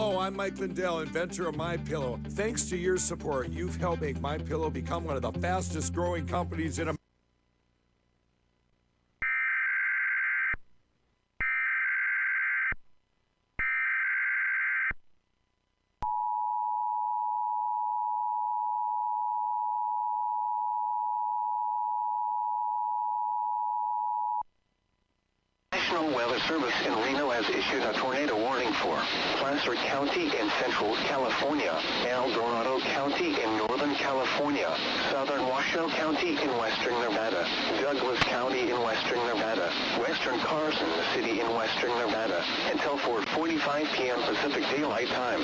Hello, I'm Mike Lindell, inventor of MyPillow. Thanks to your support, you've helped make MyPillow become one of the fastest growing companies in America. National Weather Service in Reno has issued a tornado warning for Placer County in central California, El Dorado County in northern California, southern Washoe County in western Nevada, Douglas County in western Nevada, western Carson City in western Nevada, until 4:45 p.m. Pacific Daylight Time.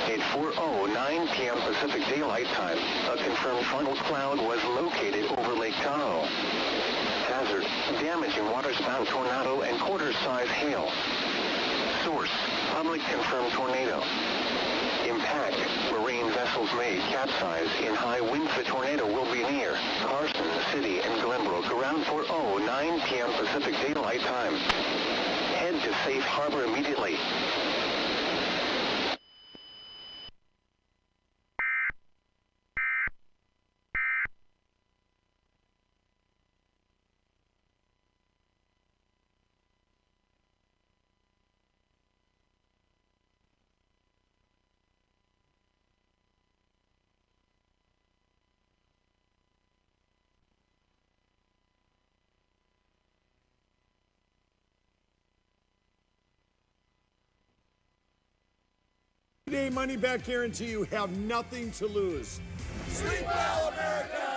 At 4:09 p.m. Pacific Daylight Time, a confirmed funnel cloud was located over Lake Tahoe. Hazard, damaging waterspout tornado and quarter-size hail. Source, public confirmed tornado. Impact, marine vessels may capsize in high winds. The tornado will be near Carson City and Glenbrook around 4:09 p.m. Pacific Daylight Time. Head to safe harbor immediately. Day money back guarantee. You have nothing to lose. Sleep well, America!